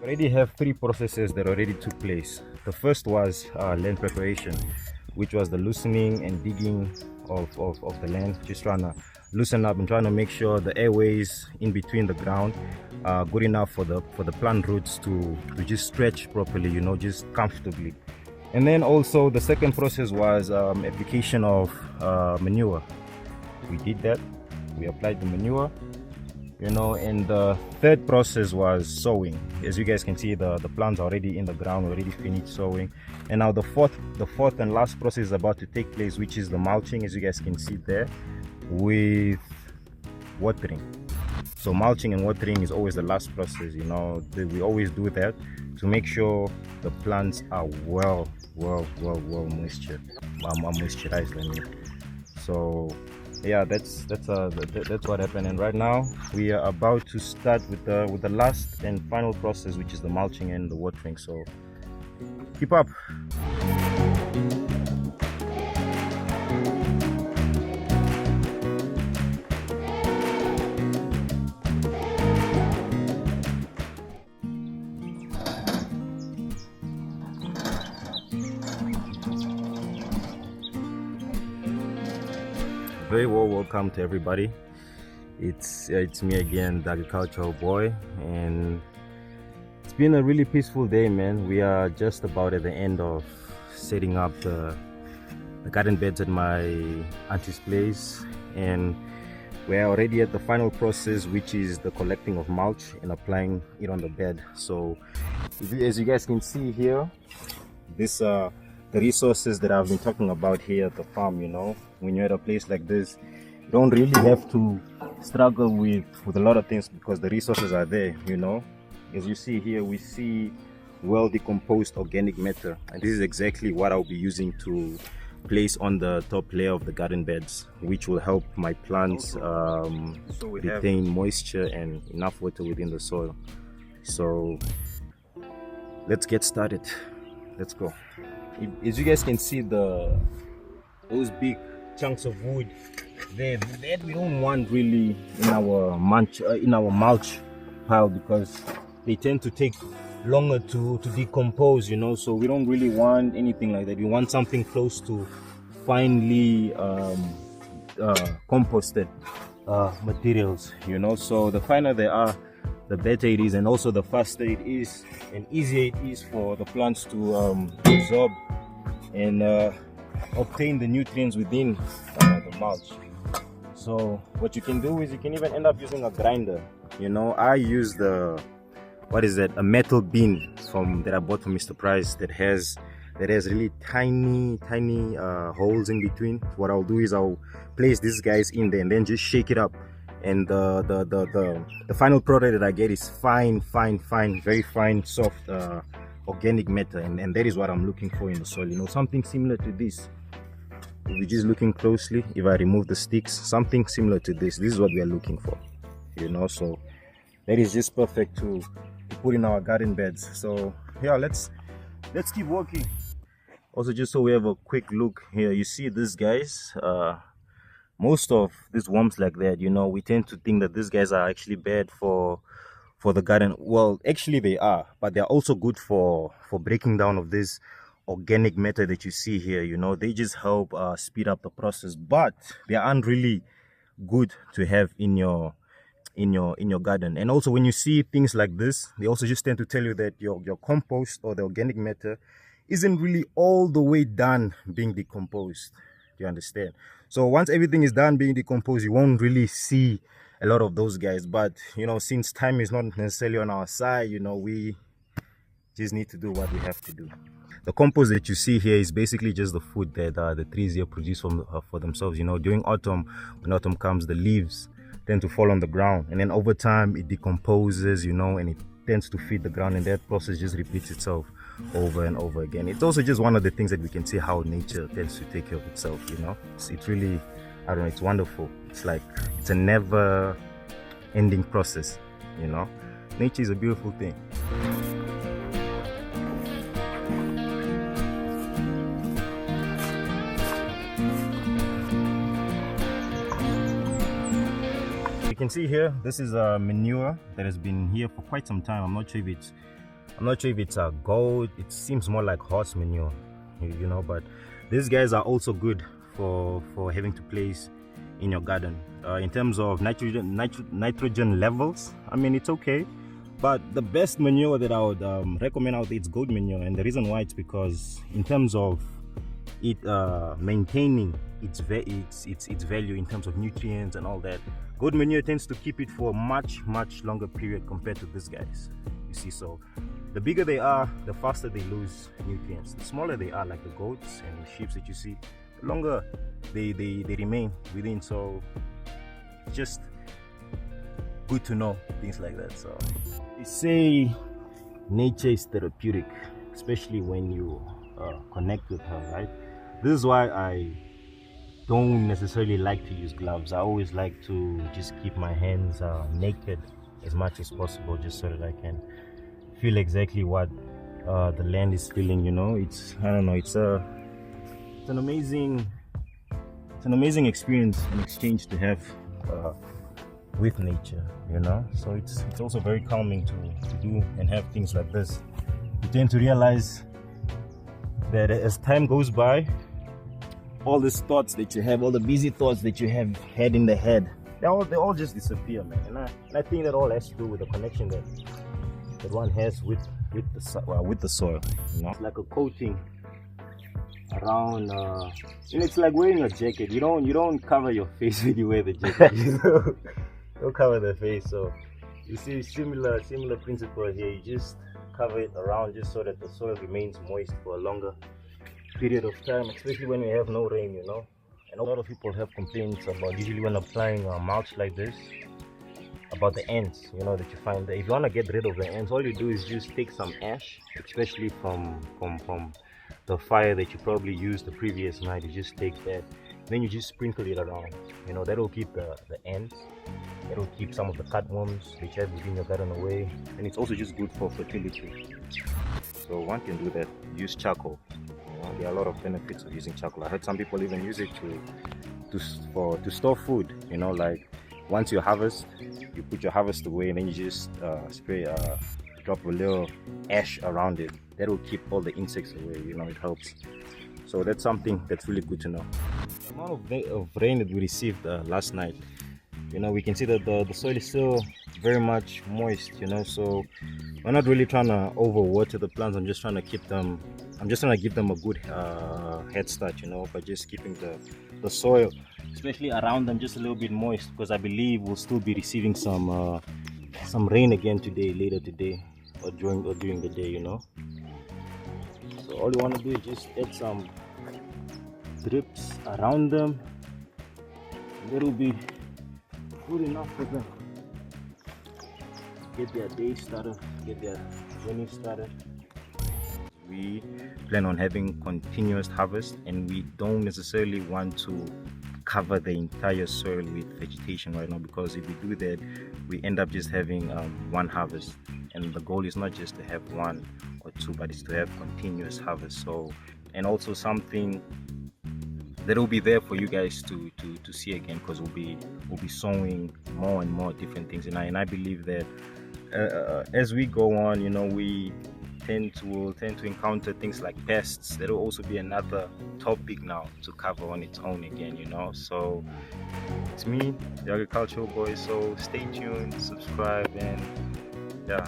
already have three processes that already took place. The first was land preparation, which was the loosening and digging of the land, just trying to loosen up and trying to make sure the airways in between the ground are good enough for the plant roots to just stretch properly, you know, just comfortably. And then also the second process was application of manure. We did that. We applied the manure, you know. And the third process was sowing. As you guys can see, the plants are already in the ground, already finished sowing. And now the fourth and last process is about to take place, which is the mulching, as you guys can see there, with watering. So mulching and watering is always the last process, you know. We always do that to make sure the plants are well moisturized, I mean. So yeah, that's what happened. And right now we are about to start with the last and final process, which is the mulching and the watering. So keep up. Very well, welcome to everybody. It's me again, the agricultural boy, and it's been a really peaceful day, man. We are just about at the end of setting up the garden beds at my auntie's place, and we're already at the final process, which is the collecting of mulch and applying it on the bed. So as you guys can see here, this the resources that I've been talking about here at the farm. You know, when you're at a place like this, you don't really have to struggle with a lot of things because the resources are there, you know. As you see here, we see well decomposed organic matter, and this is exactly what I'll be using to place on the top layer of the garden beds, which will help my plants retain moisture and enough water within the soil. So let's get started. Let's go. As you guys can see, those big chunks of wood there, that we don't want really in our mulch pile, because they tend to take longer to decompose, you know. So we don't really want anything like that. We want something close to finely composted materials, you know. So the finer they are, the better it is, and also the faster it is and easier it is for the plants to absorb and obtain the nutrients within the mulch. So what you can do is you can even end up using a grinder, you know. I use a metal bin that I bought from Mr. Price that has really tiny holes in between. What I'll do is I'll place these guys in there and then just shake it up, and the final product that I get is fine, very fine, soft organic matter, and that is what I'm looking for in the soil, you know. Something similar to this. If you're just looking closely, if I remove the sticks, something similar to this is what we are looking for, you know. So that is just perfect to put in our garden beds. So yeah, let's keep working. Also, just so we have a quick look here, you see these guys, most of these worms like that, you know, we tend to think that these guys are actually bad for the garden. Well, actually they are, but they're also good for breaking down of this organic matter that you see here, you know. They just help speed up the process, but they aren't really good to have in your garden. And also when you see things like this, they also just tend to tell you that your compost or the organic matter isn't really all the way done being decomposed. Do you understand? So once everything is done being decomposed, you won't really see a lot of those guys. But you know, since time is not necessarily on our side, you know, we just need to do what we have to do. The compost that you see here is basically just the food that the trees here produce for themselves. You know, during autumn, when autumn comes, the leaves tend to fall on the ground, and then over time it decomposes, you know, and it tends to feed the ground, and that process just repeats itself over and over again. It's also just one of the things that we can see how nature tends to take care of itself, you know. It's really, I don't know, it's wonderful. It's like, it's a never ending process, you know. Nature is a beautiful thing. You can see here, this is a manure that has been here for quite some time. I'm not sure if it's I'm not sure if it's a goat. It seems more like horse manure, you know. But these guys are also good for having to place in your garden. In terms of nitrogen levels, I mean, it's okay. But the best manure that I would recommend out there is goat manure, and the reason why it's because in terms of it maintaining its value in terms of nutrients and all that, goat manure tends to keep it for a much longer period compared to these guys. You see, so the bigger they are, the faster they lose nutrients. The smaller they are, like the goats and the sheep that you see, the longer they remain within. So just good to know things like that. So they say nature is therapeutic, especially when you connect with her, right? This is why I don't necessarily like to use gloves. I always like to just keep my hands naked as much as possible, just so that I can feel exactly what the land is feeling, you know. It's, I don't know, it's an amazing experience and exchange to have with nature, you know. So it's also very calming to do and have things like this. You tend to realize that as time goes by, all these thoughts that you have, all the busy thoughts that you have had in the head, they all just disappear, man. And I think that all has to do with the connection that one has with the soil, you know. It's like a coating around, and it's like wearing a jacket. You don't cover your face when you wear the jacket. You don't cover the face. So you see similar principle here. You just cover it around just so that the soil remains moist for a longer period of time, especially when we have no rain, you know. And a lot of people have complaints about, usually when applying mulch like this, about the ants, you know, that you find that if you want to get rid of the ants, all you do is just take some ash, especially from the fire that you probably used the previous night. You just take that, then you just sprinkle it around, you know. That will keep the ants, that will keep some of the cutworms which have within your garden away, and it's also just good for fertility. So one can do that. Use charcoal. You know, there are a lot of benefits of using charcoal. I heard some people even use it to store food, you know, like once you harvest, you put your harvest away and then you just spray drop a little ash around it. That will keep all the insects away, you know. It helps. So that's something that's really good to know. The amount of rain that we received last night, you know, we can see that the soil is still very much moist, you know. So we're not really trying to overwater the plants. I'm just trying to give them a good head start, you know, by just keeping the soil, especially around them, just a little bit moist, because I believe we'll still be receiving some rain again later today, or during the day, you know. So all you want to do is just add some drips around them. That'll be good enough for them to get their day started, get their journey started. We plan on having continuous harvest, and we don't necessarily want to cover the entire soil with vegetation right now, because if we do that, we end up just having one harvest, and the goal is not just to have one or two, but it's to have continuous harvest. So, and also something that will be there for you guys to see again, because we'll be sowing more and more different things, and I believe that as we go on, you know, we will tend to encounter things like pests. That will also be another topic now to cover on its own again, you know. So it's me, the agricultural boy. So stay tuned, subscribe, and yeah.